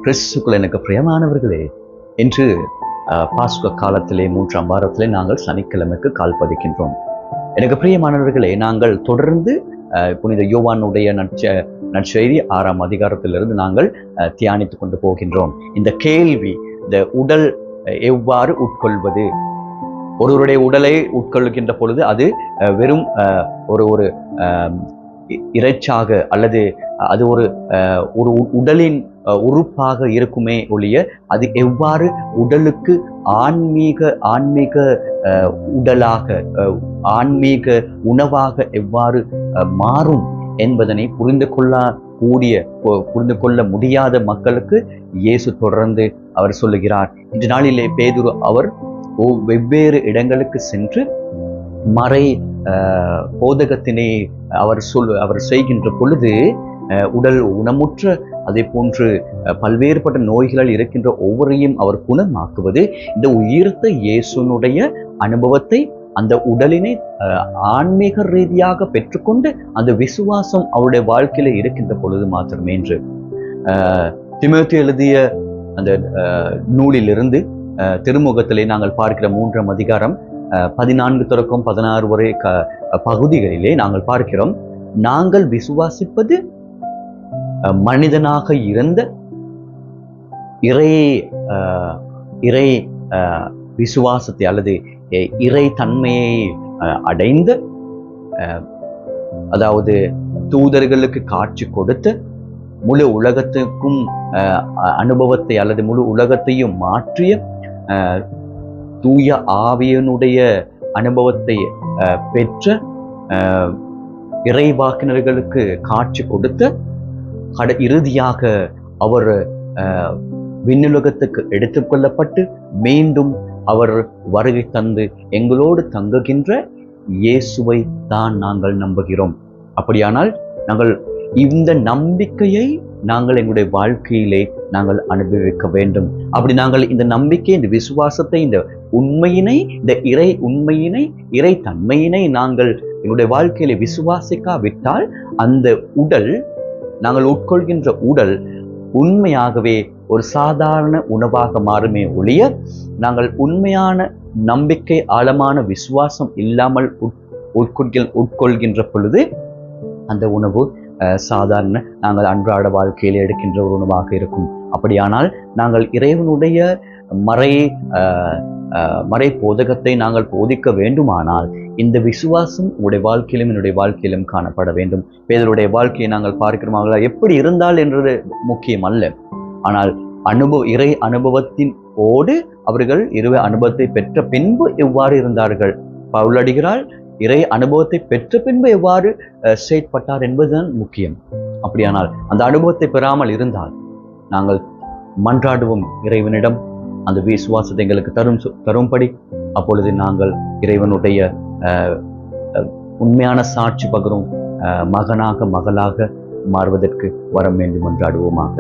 கிறிஸ்துக்குள் எனக்கு பிரியமானவர்களே, இன்று பாஸ்கா காலத்திலே 3ஆம் வாரத்திலே நாங்கள் சனிக்கிழமைக்கு கால் பதிக்கின்றோம். எனக்கு பிரியமானவர்களே, நாங்கள் தொடர்ந்து புனித யோவானுடைய நற்செய்தி 6ஆம் அதிகாரத்திலிருந்து நாங்கள் தியானித்துக் கொண்டு போகின்றோம். இந்த கேள்வி, இந்த உடல் எவ்வாறு உட்கொள்வது, ஒருவருடைய உடலை உட்கொள்கின்ற பொழுது அது வெறும் ஒரு இறைச்சாக அல்லது அது ஒரு உடலின் உறுப்பாக இருக்குமே ஒழிய அது எவ்வாறு உடலுக்கு ஆன்மீக உடலாக, ஆன்மீக உணவாக எவ்வாறு மாறும் என்பதனை புரிந்து கொள்ள முடியாத மக்களுக்கு இயேசு தொடர்ந்து அவர் சொல்லுகிறார். இன்று நாளிலே பேதுரு அவர் வெவ்வேறு இடங்களுக்கு சென்று மறை போதகத்தினை அவர் செய்கின்ற பொழுது உடல் உணமுற்ற, அதே போன்று பல்வேறுபட்ட நோய்களில் இருக்கின்ற ஒவ்வொருவரையும் அவர் குணமாக்குவது, இந்த உயிர்த்த இயேசுனுடைய அனுபவத்தை அந்த உடலினை ஆன்மீக ரீதியாக பெற்றுக்கொண்டு அந்த விசுவாசம் அவருடைய வாழ்க்கையில இருக்கின்ற பொழுது மாத்திரமே. என்று தீமோத்தேயு எழுதிய அந்த நூலிலிருந்து திருமுகத்திலே நாங்கள் பார்க்கிற 3ஆம் அதிகாரம் 14 தொடக்கம் 16 வரை பகுதிகளிலே நாங்கள் பார்க்கிறோம். நாங்கள் விசுவாசிப்பது மனிதனாக இருந்த இறை விசுவாசத்தை அல்லது இறை தன்மையை அடைந்த, அதாவது தூதர்களுக்கு காட்சி கொடுத்த, முழு உலகத்துக்கும் அனுபவத்தை அல்லது முழு உலகத்தையும் மாற்றிய தூய ஆவியனுடைய அனுபவத்தை பெற்ற, இறைவாக்கினர்களுக்கு காட்சி கொடுத்த, இறுதியாக அவர் விண்ணுலகத்துக்கு எடுத்துக்கொள்ளப்பட்டு மீண்டும் அவர் வருகை தந்து எங்களோடு தங்குகின்ற இயேசுவை தான் நாங்கள் நம்புகிறோம். அப்படியானால் நாங்கள் இந்த நம்பிக்கையை நாங்கள் எங்களுடைய வாழ்க்கையிலே நாங்கள் அனுபவிக்க வேண்டும். அப்படி நாங்கள் இந்த நம்பிக்கை, இந்த விசுவாசத்தை, இந்த உண்மையினை, இந்த இறை தன்மையினை நாங்கள் எங்களுடைய வாழ்க்கையிலே விசுவாசிக்காவிட்டால் அந்த உடல், நாங்கள் உட்கொள்கின்ற உடல் உண்மையாகவே ஒரு சாதாரண உணவாக மாறுமே ஒழிய, நாங்கள் உண்மையான நம்பிக்கை, ஆழமான விசுவாசம் இல்லாமல் உட்கொள்கின்ற பொழுது அந்த உணவு சாதாரண நாங்கள் அன்றாட வாழ்க்கையில் எடுக்கின்ற ஒரு உணவாக இருக்கும். அப்படியானால் நாங்கள் இறைவனுடைய மறை போதகத்தை நாங்கள் போதிக்க வேண்டுமானால் இந்த விசுவாசம் உங்களுடைய வாழ்க்கையிலும் என்னுடைய வாழ்க்கையிலும் காணப்பட வேண்டும். பேதருடைய வாழ்க்கையை நாங்கள் பார்க்கிறோம். எப்படி இருந்தால் என்றது முக்கியம் அல்ல, ஆனால் இறை அனுபவத்தின் ஓடு அவர்கள் இறை அனுபவத்தை பெற்ற பின்பு எவ்வாறு இருந்தார்கள், பவுலடிகளால் இறை அனுபவத்தை பெற்ற பின்பு எவ்வாறு செயற்பட்டார் என்பதுதான் முக்கியம். அப்படியானால் அந்த அனுபவத்தை பெறாமல் இருந்தால் நாங்கள் மன்றாடுவோம் இறைவனிடம் அந்த விசுவாசத்தை எங்களுக்கு தரும்படி. அப்பொழுது நாங்கள் இறைவனுடைய உண்மையான சாட்சி பகரும் மகனாக, மகளாக மாறுவதற்கு வரம் வேண்டும். மன்றாடுவோமாக.